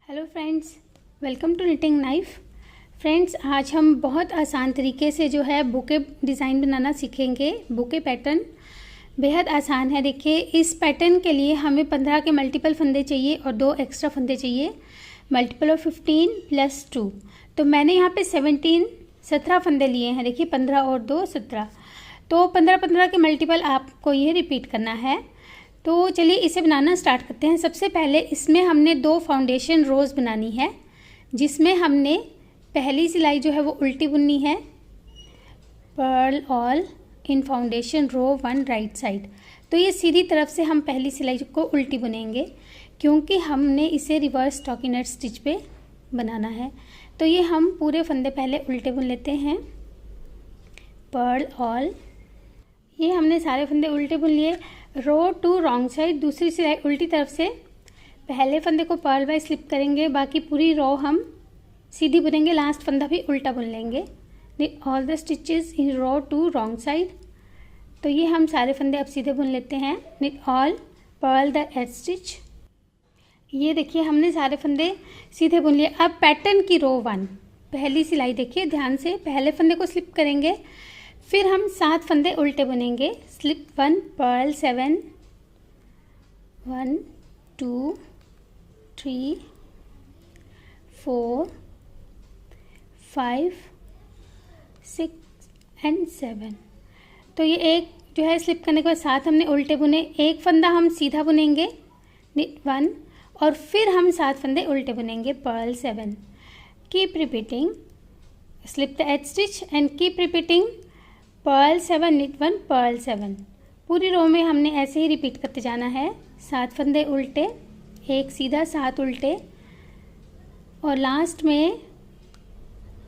Hello friends, welcome to knitting knife. Friends, आज हम बहुत आसान तरीके से जो है बुके डिज़ाइन बनाना सीखेंगे। बुके पैटर्न बेहद आसान है। देखिए, इस पैटर्न के लिए हमें 15 के मल्टीपल फंदे चाहिए और 2 एक्स्ट्रा फंदे चाहिए। Multiple of 15 + 2। तो मैंने यहाँ पे 17 फंदे लिए हैं। देखिए, 15 और 2 17। तो 15 के मल्टीपल आपको ये रिपीट करना है। तो चलिए इसे बनाना स्टार्ट करते हैं। सबसे पहले इसमें हमने 2 फाउंडेशन रोज़ बनानी है, जिसमें हमने पहली सिलाई जो है वो उल्टी बुननी है। Purl all in foundation row 1 right side. तो ये सीधी तरफ से हम पहली सिलाई को उल्टी बुनेंगे, क्योंकि हमने इसे रिवर्स स्टॉकिनेट स्टिच पे बनाना है। तो ये हम पूरे फंदे पहले उल्टे बुन लेते हैं। पर्ल ऑल, ये हमने सारे फंदे उल्टे बुन लिए। रो 2 रॉन्ग साइड, दूसरी सिलाई उल्टी तरफ से पहले फंदे को पर्ल बाय स्लिप करेंगे, बाकी पूरी रो हम सीधी बुनेंगे। लास्ट फंदा भी उल्टा बुन लेंगे। All the stitches in row 2 wrong side. तो ये हम सारे फंदे अब सीधे बुन लेते हैं। Knit all purl the edge stitch. ये देखिए, हमने सारे फंदे सीधे बुन लिए। अब पैटर्न की रो 1 पहली सिलाई देखिए ध्यान से, पहले फंदे को स्लिप करेंगे, फिर हम 7 फंदे उल्टे बुनेंगे। Slip 1 purl 7 1 2 3 4 5 6 and 7। तो ये एक जो है स्लिप करने के बाद 7 हमने उल्टे बुने। एक फंदा हम सीधा बुनेंगे निट 1 और फिर हम 7 फंदे उल्टे बुनेंगे। Purl 7। Keep repeating, slip the edge stitch and keep repeating. Purl 7 knit 1 purl 7। पूरी रो में हमने ऐसे ही रिपीट करते जाना है। 7 फंदे उल्टे, एक सीधा, 7 उल्टे, और लास्ट में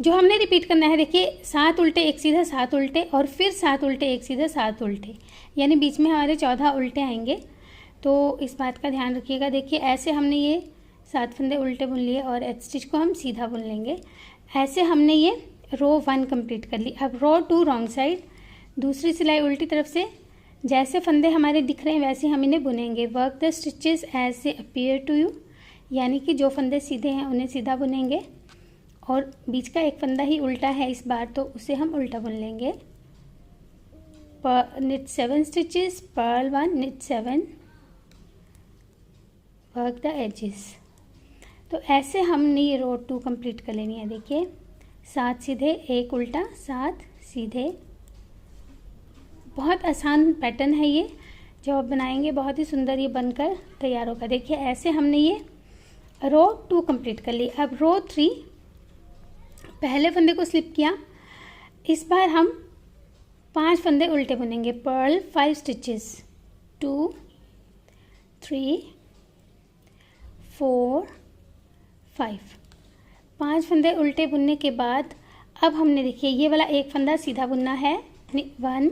जो हमने रिपीट करना है देखिए 7 उल्टे एक सीधा, 7 उल्टे और फिर 7 उल्टे एक सीधा, 7 उल्टे, यानी बीच में हमारे 14 उल्टे आएंगे। तो इस बात का ध्यान रखिएगा। देखिए, ऐसे हमने ये 7 फंदे उल्टे बुन लिए और एज स्टिच को हम सीधा बुन लेंगे। ऐसे हमने ये रो 1 कंप्लीट कर ली। अब रो 2 रॉन्ग साइड, दूसरी सिलाई उल्टी तरफ से जैसे फंदे हमारे दिख रहे हैं वैसे हम इन्हें बुनेंगे। Work the stitches as they appear to you, यानी कि जो फंदे सीधे हैं उन्हें सीधा बुनेंगे और बीच का एक फंदा ही उल्टा है इस बार, तो उसे हम उल्टा बुन लेंगे। Knit 7 stitches, purl 1 knit 7, work the edges. तो ऐसे हमने ये रो 2 कंप्लीट कर लेनी है। देखिए, 7 सीधे, एक उल्टा, 7 सीधे। बहुत आसान पैटर्न है ये, जो आप बनाएंगे बहुत ही सुंदर ये बनकर तैयार होगा। देखिए, ऐसे हमने ये रो 2 कंप्लीट कर ली। अब रो 3, पहले फंदे को स्लिप किया, इस बार हम 5 फंदे उल्टे बुनेंगे। Perl 5 stitches, 2 3 4 5। 5 फंदे उल्टे बुनने के बाद अब हमने देखिए ये वाला एक फंदा सीधा बुनना है 1,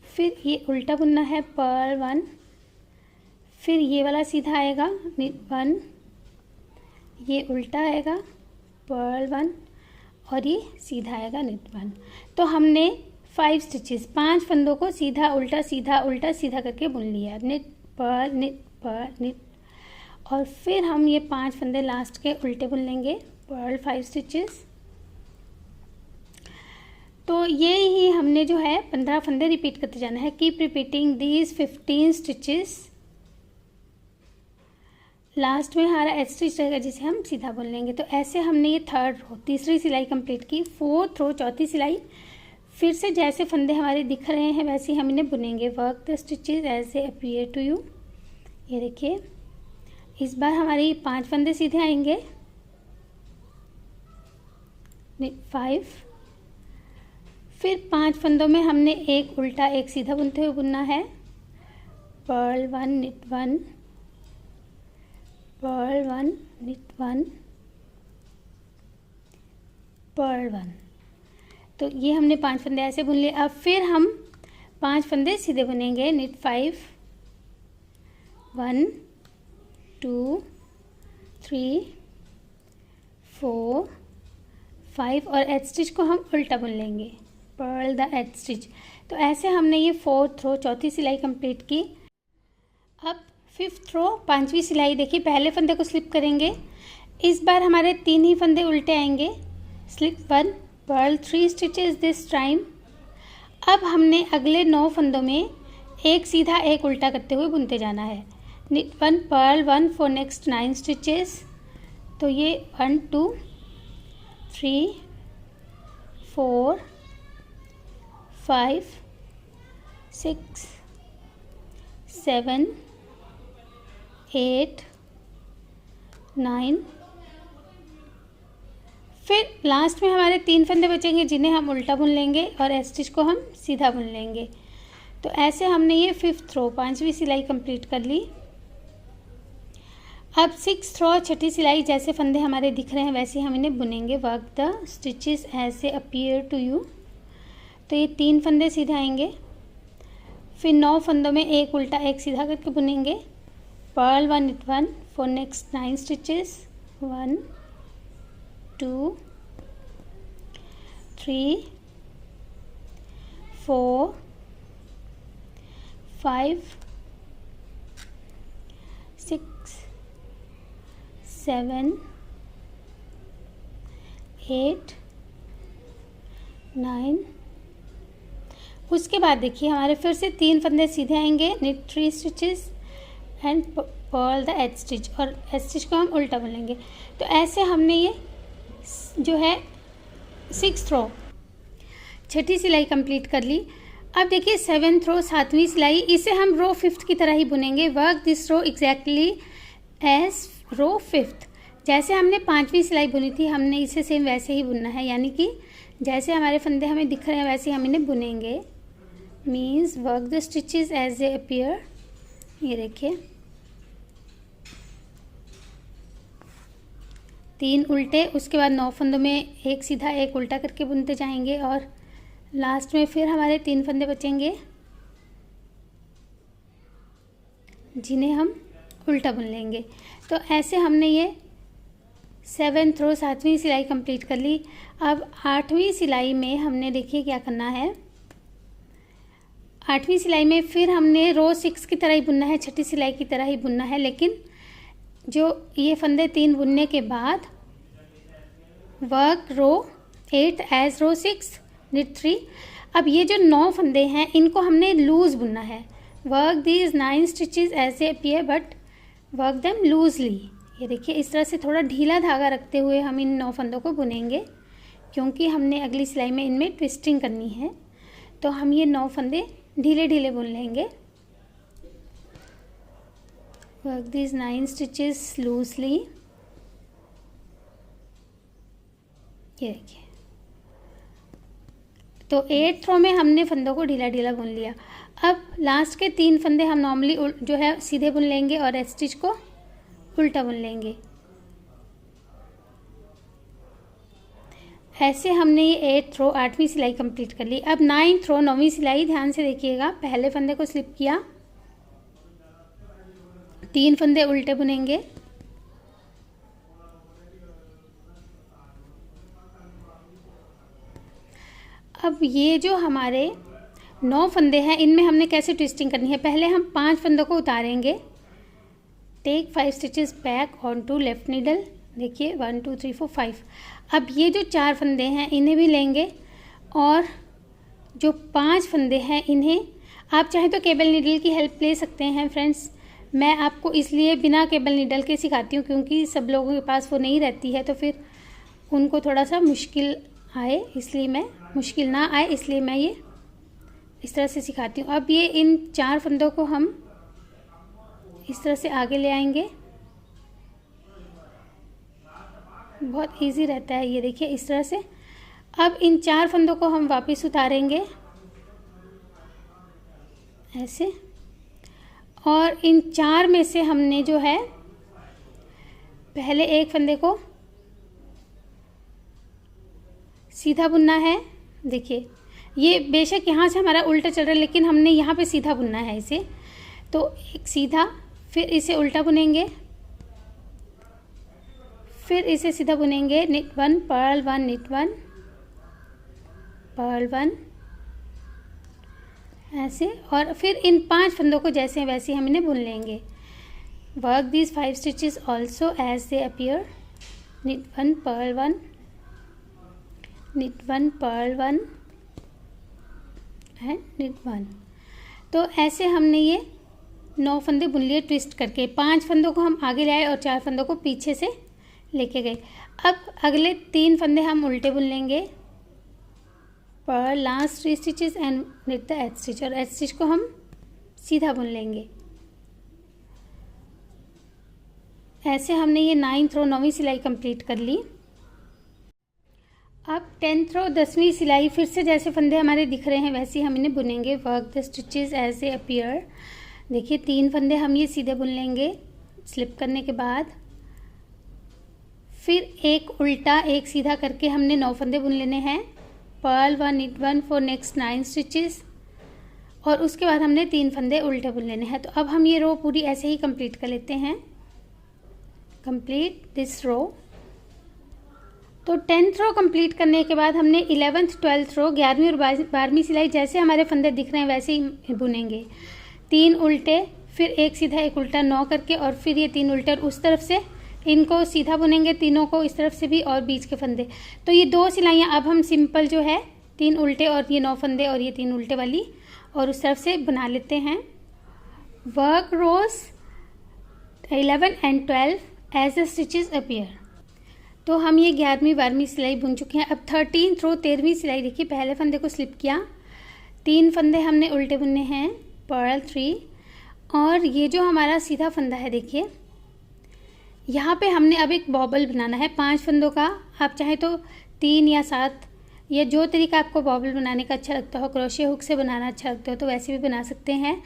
फिर ये उल्टा बुनना है पर्ल 1, फिर ये वाला सीधा आएगा निट 1, ये उल्टा आएगा पर्ल 1 और ये सीधा आएगा निट 1। तो हमने 5 स्टिचेस, 5 फंदों को सीधा उल्टा सीधा उल्टा सीधा करके बुन लिया। निट पर्ल निट, और फिर हम ये 5 फंदे लास्ट के उल्टे बुन लेंगे। Purl 5 stitches. तो ये ही हमने जो है 15 फंदे रिपीट करते जाना है। Keep repeating these 15 stitches. Last में हमारा एज स्टिच रहेगा जिसे हम सीधा बुन लेंगे। तो ऐसे हमने ये 3rd रो, तीसरी सिलाई कंप्लीट की। 4th रो, चौथी सिलाई, फिर से जैसे फंदे हमारे दिख रहे हैं वैसे हम इन्हें बुनेंगे। Work the stitches as they appear to you. ये देखिए, इस बार हमारे 5 फंदे सीधे आएंगे। 5, फिर 5 फंदों में हमने एक उल्टा एक सीधा बुनते हुए बुनना है। Purl 1 knit 1, purl 1 knit 1, purl 1। तो ये हमने 5 फंदे ऐसे बुन लिए। अब फिर हम 5 फंदे सीधे बुनेंगे। निट 5, 1 2 3 4 5 और एज स्टिच को हम उल्टा बुन लेंगे। Purl the edge stitch. तो ऐसे हमने ये 4th रो, चौथी सिलाई कंप्लीट की। अब 5th रो, 5वीं सिलाई देखिए, पहले फंदे को स्लिप करेंगे, इस बार हमारे 3 ही फंदे उल्टे आएंगे। Slip 1, purl 3 stitches this time. अब हमने अगले 9 फंदों में एक सीधा एक उल्टा करते हुए बुनते जाना है। knit 1 purl 1 for next 9 stitches. तो ये 1 2 3 4 5 6 7 8 9। फिर लास्ट में हमारे 3 फंदे बचेंगे जिन्हें हम उल्टा बुन लेंगे और एस स्टिच को हम सीधा बुन लेंगे। तो ऐसे हमने ये 5th रो 5वीं सिलाई कंप्लीट कर ली। अब 6th रो 6ठी सिलाई जैसे फंदे हमारे दिख रहे हैं वैसे हम इन्हें बुनेंगे। Work the stitches as a appear to you. तो ये 3 फंदे सीधे आएंगे। फिर 9 फंदों में एक उल्टा एक सीधा करके बुनेंगे। Purl 1 knit 1 for next 9 stitches. 1 2 3 4 5 6 7 8 9। उसके बाद देखिए हमारे फिर से 3 फंदे सीधे आएंगे। knit 3 stitches and pearl the H stitch, और एच स्टिच को हम उल्टा बुनेंगे। तो ऐसे हमने ये जो है 6th रो 6ठी सिलाई कंप्लीट कर ली। अब देखिए 7th रो 7वीं सिलाई, इसे हम रो 5th की तरह ही बुनेंगे। Work this row exactly as row 5th। जैसे हमने 5वीं सिलाई बुनी थी हमने इसे सेम वैसे ही बुनना है, यानी कि जैसे हमारे फंदे हमें दिख रहे हैं वैसे हम इन्हें बुनेंगे। Means work the stitches as a appear. ये देखिए 3 उल्टे, उसके बाद 9 फंदों में एक सीधा एक उल्टा करके बुनते जाएंगे और लास्ट में फिर हमारे 3 फंदे बचेंगे जिन्हें हम उल्टा बुन लेंगे। तो ऐसे हमने ये 7th रो 7वीं सिलाई कंप्लीट कर ली। अब 8वीं सिलाई में हमने देखिए क्या करना है। 8वीं सिलाई में फिर हमने रो 6 की तरह ही बुनना है, 6ठी सिलाई की तरह ही बुनना है, लेकिन जो ये फंदे 3 बुनने के बाद वर्क रो 8 एज रो 6 knit 3। अब ये जो 9 फंदे हैं इनको हमने लूज बुनना है। Work these 9 stitches as a appear but work them loosely. ये देखिए इस तरह से थोड़ा ढीला धागा रखते हुए हम इन 9 फंदों को बुनेंगे, क्योंकि हमने अगली सिलाई में इनमें ट्विस्टिंग करनी है। तो हम ये 9 फंदे ढीले ढीले बुन लेंगे। Work these 9 stitches loosely. ये देखिए तो 8th रो में हमने फंदों को ढीला ढीला बुन लिया। अब लास्ट के 3 फंदे हम नॉर्मली जो है सीधे बुन लेंगे और एच स्टिच को उल्टा बुन लेंगे। ऐसे हमने ये 8th रो 8वीं सिलाई कंप्लीट कर ली। अब 9th रो 9वीं सिलाई, ध्यान से देखिएगा। पहले फंदे को स्लिप किया, 3 फंदे उल्टे बुनेंगे। अब ये जो हमारे 9 फंदे हैं इनमें हमने कैसे ट्विस्टिंग करनी है। पहले हम 5 फंदों को उतारेंगे। Take 5 stitches back on to left needle. देखिए 1 2 3 4 5। अब ये जो 4 फंदे हैं इन्हें भी लेंगे और जो 5 फंदे हैं इन्हें आप चाहे तो केबल नीडल की हेल्प ले सकते हैं। फ्रेंड्स मैं आपको इसलिए बिना केबल नीडल के सिखाती हूँ क्योंकि सब लोगों के पास वो नहीं रहती है, तो फिर उनको थोड़ा सा मुश्किल आए, इसलिए मैं मुश्किल ना आए इसलिए मैं ये इस तरह से सिखाती हूँ। अब ये इन 4 फंदों को हम इस तरह से आगे ले आएंगे। बहुत इजी रहता है, ये देखिए इस तरह से। अब इन 4 फंदों को हम वापस उतारेंगे ऐसे, और इन 4 में से हमने जो है पहले एक फंदे को सीधा बुनना है। देखिए ये बेशक यहाँ से हमारा उल्टा चल रहा है लेकिन हमने यहाँ पे सीधा बुनना है इसे। तो एक सीधा, फिर इसे उल्टा बुनेंगे, फिर इसे सीधा बुनेंगे। knit 1 पर्ल 1 knit 1 पर्ल 1 ऐसे, और फिर इन 5 फंदों को जैसे वैसे हम इन्हें बुन लेंगे। Work these 5 stitches also as they appear. knit 1 purl 1, knit 1 purl 1 and knit 1। तो ऐसे हमने ये 9 फंदे बुन लिए ट्विस्ट करके। 5 फंदों को हम आगे ले आए और 4 फंदों को पीछे से लेके गए। अब अगले 3 फंदे हम उल्टे बुन लेंगे, पर last 3 stitches and knit the H stitch, और एच स्टिच को हम सीधा बुन लेंगे। ऐसे हमने ये 9th रो 9वीं सिलाई कंप्लीट कर ली। अब 10th रो 10वीं सिलाई फिर से जैसे फंदे हमारे दिख रहे हैं वैसे हम इन्हें बुनेंगे। Work the stitches as a appear. देखिए 3 फंदे हम ये सीधे बुन लेंगे स्लिप करने के बाद, फिर एक उल्टा एक सीधा करके हमने 9 फंदे बुन लेने हैं। Purl 1 knit 1 for next 9 stitches, और उसके बाद हमने 3 फंदे उल्टे बुन लेने हैं। तो अब हम ये रो पूरी ऐसे ही कंप्लीट कर लेते हैं। Complete this row. तो 10th रो कंप्लीट करने के बाद हमने 11th 12th रो 11वीं और 12वीं सिलाई जैसे हमारे फंदे दिख रहे हैं वैसे ही बुनेंगे। 3 उल्टे, फिर एक सीधा एक उल्टा 9 करके, और फिर ये 3 उल्टे, और उस तरफ से इनको सीधा बुनेंगे तीनों को, इस तरफ से भी, और बीच के फंदे। तो ये 2 सिलाइयाँ अब हम सिंपल जो है 3 उल्टे और ये 9 फंदे और ये 3 उल्टे वाली, और उस तरफ से बना लेते हैं। Work rows 11 and 12 as the stitches appear. तो हम ये 11वीं 12वीं सिलाई बुन चुके हैं। अब 13th रो 13वीं सिलाई देखिए, पहले फंदे को स्लिप किया, 3 फंदे हमने उल्टे बुनने हैं, पर्ल 3, और ये जो हमारा सीधा फंदा है देखिए यहाँ पे हमने अब एक बॉबल बनाना है 5 फंदों का। आप चाहे तो 3 या 7, या जो तरीका आपको बॉबल बनाने का अच्छा लगता हो, क्रोशे हुक से बनाना अच्छा लगता हो तो वैसे भी बना सकते हैं।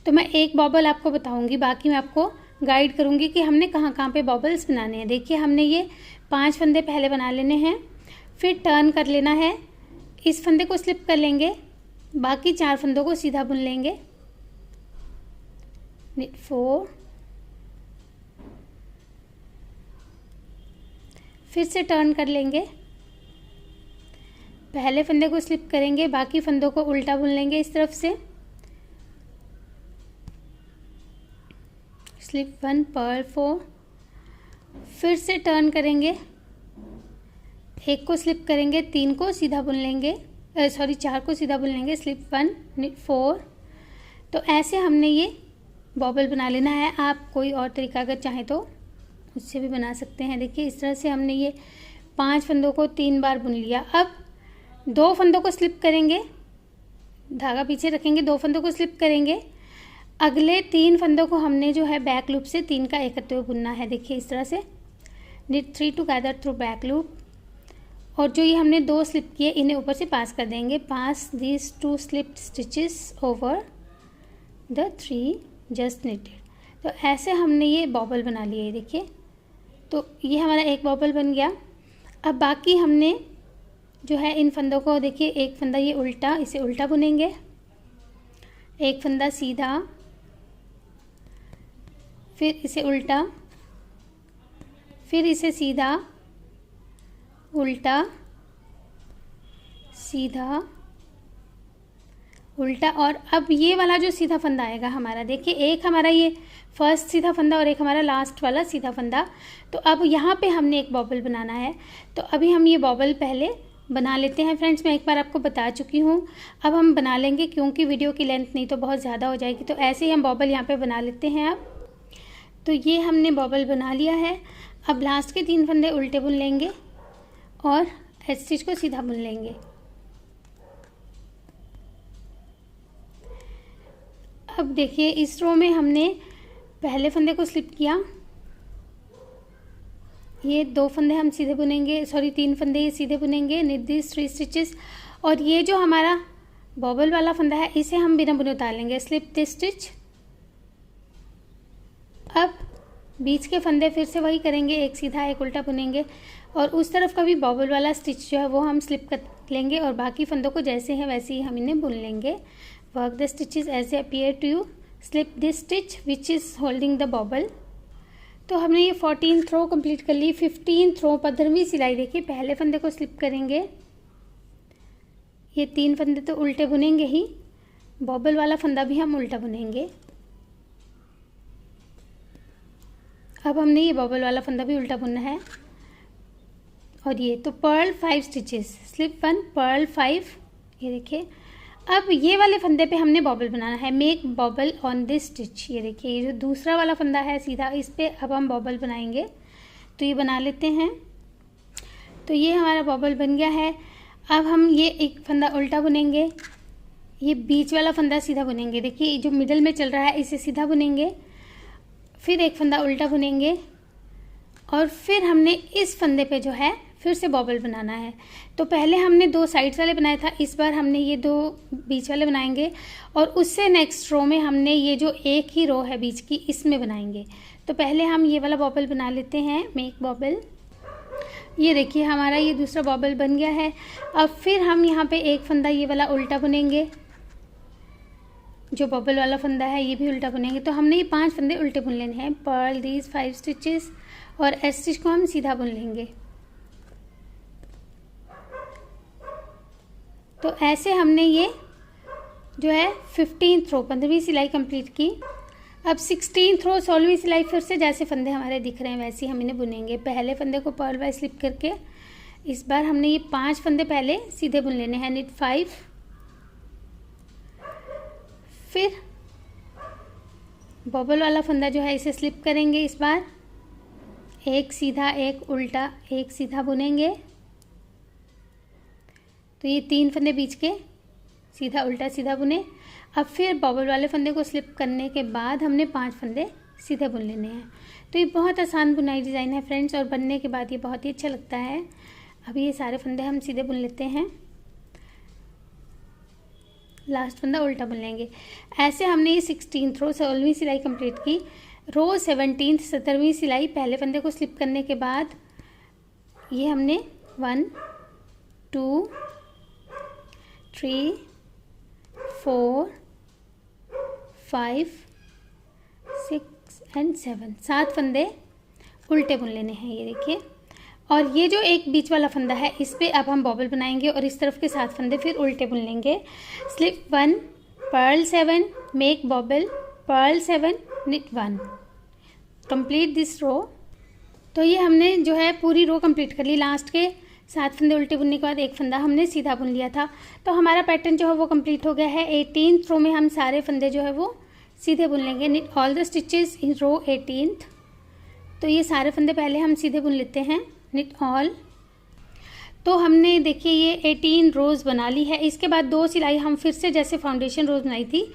तो मैं एक बॉबल आपको बताऊंगी, बाकी मैं आपको गाइड करूंगी कि हमने कहाँ कहाँ पे बॉबल्स बनाने हैं। देखिए हमने ये 5 फंदे पहले बना लेने हैं, फिर टर्न कर लेना है, इस फंदे को स्लिप कर लेंगे, बाकी 4 फंदों को सीधा बुन लेंगे। knit 4, फिर से टर्न कर लेंगे, पहले फंदे को स्लिप करेंगे, बाकी फंदों को उल्टा बुन लेंगे इस तरफ से। स्लिप 1 पर्ल 4, फिर से टर्न करेंगे, एक को स्लिप करेंगे, 3 को सीधा बुन लेंगे, 4 को सीधा बुन लेंगे, स्लिप 1 knit 4। तो ऐसे हमने ये बॉबल बना लेना है। आप कोई और तरीका अगर चाहें तो उससे भी बना सकते हैं। देखिए इस तरह से हमने ये 5 फंदों को 3 बार बुन लिया। अब 2 फंदों को स्लिप करेंगे, धागा पीछे रखेंगे, 2 फंदों को स्लिप करेंगे, अगले 3 फंदों को हमने जो है बैक लूप से 3 का एक करते हुए बुनना है। देखिए इस तरह से knit 3 together through back loop, और जो ये हमने 2 स्लिप किए इन्हें ऊपर से पास कर देंगे। Pass this 2 slipped stitches over the 3 just knitted। तो ऐसे हमने ये बॉबल बना लिया है। देखिए तो ये हमारा एक बॉबल बन गया। अब बाकी हमने जो है इन फंदों को देखिए, एक फंदा ये उल्टा, इसे उल्टा बुनेंगे, एक फंदा सीधा, फिर इसे उल्टा, फिर इसे सीधा, उल्टा, सीधा, उल्टा, और अब ये वाला जो सीधा फंदा आएगा हमारा, देखिए एक हमारा ये फर्स्ट सीधा फंदा और एक हमारा लास्ट वाला सीधा फंदा। तो अब यहाँ पे हमने एक बॉबल बनाना है। तो अभी हम ये बॉबल पहले बना लेते हैं। फ्रेंड्स मैं एक बार आपको बता चुकी हूँ, अब हम बना लेंगे क्योंकि वीडियो की लेंथ नहीं तो बहुत ज़्यादा हो जाएगी। तो ऐसे ही हम बॉबल यहाँ पे बना लेते हैं। अब तो ये हमने बॉबल बना लिया है। अब लास्ट के 3 फंदे उल्टे बुन लेंगे और एच स्टिच को सीधा बुन लेंगे। अब देखिए इस रो में हमने पहले फंदे को स्लिप किया, ये 2 फंदे हम सीधे बुनेंगे, 3 फंदे ये सीधे बुनेंगे, knit these 3 स्टिचेस, और ये जो हमारा बॉबल वाला फंदा है इसे हम बिना बुने उतार लेंगे, स्लिप दिस स्टिच। अब बीच के फंदे फिर से वही करेंगे, एक सीधा एक उल्टा बुनेंगे, और उस तरफ का भी बॉबल वाला स्टिच जो है वो हम स्लिप कर लेंगे, और बाकी फंदों को जैसे हैं वैसे ही हम इन्हें बुन लेंगे। Work the stitches as they appear to you, slip this stitch which is holding the bobble. तो हमने ये 14th रो कंप्लीट कर ली। 15th रो 15वीं सिलाई देखिए, पहले फंदे को स्लिप करेंगे, ये 3 फंदे तो उल्टे बुनेंगे ही, बॉबल वाला फंदा भी हम उल्टा बुनेंगे। अब हमने ये बॉबल वाला फंदा भी उल्टा बुनना है। और ये तो पर्ल 5 स्टिचेस, स्लिप 1 पर्ल 5। ये देखिए, अब ये वाले फंदे पे हमने बॉबल बनाना है, मेक बॉबल ऑन दिस स्टिच। ये देखिए, ये जो दूसरा वाला फंदा है सीधा, इस पे अब हम बॉबल बनाएंगे। तो ये बना लेते हैं। तो ये हमारा बॉबल बन गया है। अब हम ये एक फंदा उल्टा बुनेंगे, ये बीच वाला फंदा सीधा बुनेंगे। देखिए जो मिडल में चल रहा है इसे सीधा बुनेंगे, फिर एक फंदा उल्टा बुनेंगे और फिर हमने इस फंदे पे जो है फिर से बॉबल बनाना है। तो पहले हमने 2 साइड्स वाले बनाया था, इस बार हमने ये 2 बीच वाले बनाएंगे और उससे नेक्स्ट रो में हमने ये जो एक ही रो है बीच की इसमें बनाएंगे। तो पहले हम ये वाला बॉबल बना लेते हैं, मेक बॉबल। ये देखिए हमारा ये दूसरा बॉबल बन गया है। अब फिर हम यहाँ पे एक फंदा ये वाला उल्टा बुनेंगे, जो बॉबल वाला फंदा है ये भी उल्टा बुनेंगे। तो हमने ये 5 फंदे उल्टे बुन लेने हैं, पर्ल दीज 5 स्टिचेस, और एस स्टिच को हम सीधा बुन लेंगे। तो ऐसे हमने ये जो है 15th रो 15वीं सिलाई कंप्लीट की। अब 16th रो 16वीं सिलाई फिर से जैसे फंदे हमारे दिख रहे हैं वैसे हम इन्हें बुनेंगे। पहले फंदे को पर्ल वाइज स्लिप करके इस बार हमने ये 5 फंदे पहले सीधे बुन लेने हैं, निट 5, फिर बॉबल वाला फंदा जो है इसे स्लिप करेंगे। इस बार एक सीधा एक उल्टा एक सीधा बुनेंगे। तो ये 3 फंदे बीच के सीधा उल्टा सीधा बुने। अब फिर बॉबल वाले फंदे को स्लिप करने के बाद हमने 5 फंदे सीधे बुन लेने हैं। तो ये बहुत आसान बुनाई डिज़ाइन है फ्रेंड्स, और बनने के बाद ये बहुत ही अच्छा लगता है। अभी ये सारे फंदे हम सीधे बुन लेते हैं, लास्ट फंदा उल्टा बुन लेंगे। ऐसे हमने ये 16th रो 16वीं सिलाई कंप्लीट की। रो 17th 17वीं सिलाई पहले फंदे को स्लिप करने के बाद ये हमने 1 2 3 4 5 6 एंड 7 फंदे उल्टे बुन लेने हैं। ये देखिए, और ये जो एक बीच वाला फंदा है इस पे अब हम बॉबल बनाएंगे और इस तरफ के 7 फंदे फिर उल्टे बुन लेंगे। Slip 1 purl 7 make bobble purl 7 knit 1, complete this row. तो ये हमने जो है पूरी रो कंप्लीट कर ली। लास्ट के 7 फंदे उल्टे बुनने के बाद एक फंदा हमने सीधा बुन लिया था। तो हमारा पैटर्न जो है वो कंप्लीट हो गया है। 18th रो में हम सारे फंदे जो है वो सीधे बुन लेंगे, knit all the stitches in row 18th। तो ये सारे फंदे पहले हम सीधे बुन लेते हैं, निट ऑल। तो हमने देखिए ये 18 रोज़ बना ली है। इसके बाद 2 सिलाई हम फिर से जैसे फाउंडेशन रोज़ बनाई थी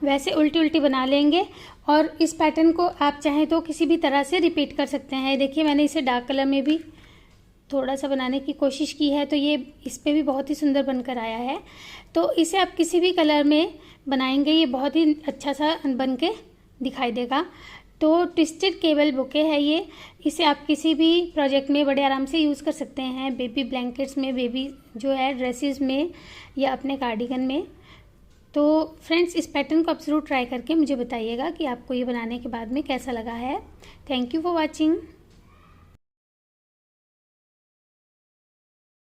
वैसे उल्टी उल्टी बना लेंगे, और इस पैटर्न को आप चाहें तो किसी भी तरह से रिपीट कर सकते हैं। देखिए मैंने इसे डार्क कलर में भी थोड़ा सा बनाने की कोशिश की है, तो ये इस पे भी बहुत ही सुंदर बनकर आया है। तो इसे आप किसी भी कलर में बनाएंगे ये बहुत ही अच्छा सा बन के दिखाई देगा। तो ट्विस्टेड केबल बुके है ये, इसे आप किसी भी प्रोजेक्ट में बड़े आराम से यूज़ कर सकते हैं, बेबी ब्लैंकेट्स में, बेबी जो है ड्रेसेस में, या अपने कार्डिगन में। तो फ्रेंड्स इस पैटर्न को आप ज़रूर ट्राई करके मुझे बताइएगा कि आपको ये बनाने के बाद में कैसा लगा है। Thank you for watching.